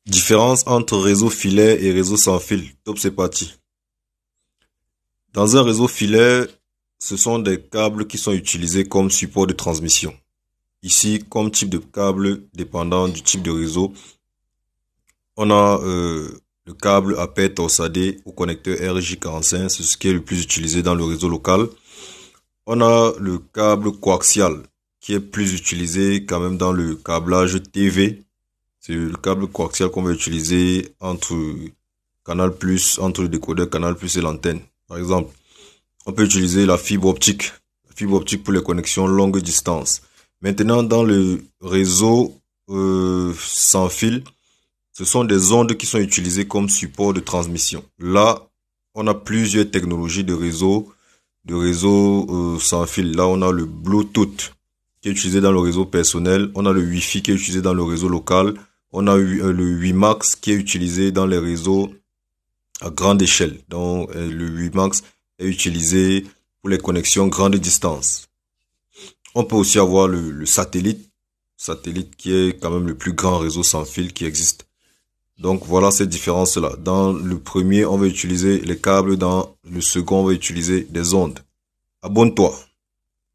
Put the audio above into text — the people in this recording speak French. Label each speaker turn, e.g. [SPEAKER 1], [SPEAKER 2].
[SPEAKER 1] Différence entre réseau filaire et réseau sans fil. Top, c'est parti. Dans un réseau filaire, ce sont des câbles qui sont utilisés comme support de transmission. Ici, comme type de câble dépendant du type de réseau, on a le câble AP torsadé au connecteur RJ45, c'est ce qui est le plus utilisé dans le réseau local. On a le câble coaxial qui est plus utilisé quand même dans le câblage TV. C'est le câble coaxial qu'on va utiliser entre entre le décodeur Canal+ et l'antenne. Par exemple, on peut utiliser la fibre optique. La fibre optique pour les connexions longue distance. Maintenant, dans le réseau sans fil, ce sont des ondes qui sont utilisées comme support de transmission. Là, on a plusieurs technologies de réseau sans fil. Là, on a le Bluetooth qui est utilisé dans le réseau personnel. On a le Wi-Fi qui est utilisé dans le réseau local. On a le WiMAX qui est utilisé dans les réseaux à grande échelle. Donc, le WiMAX est utilisé pour les connexions grande distance. On peut aussi avoir le satellite qui est quand même le plus grand réseau sans fil qui existe. Donc, voilà cette différence-là. Dans le premier, on va utiliser les câbles. Dans le second, on va utiliser des ondes. Abonne-toi.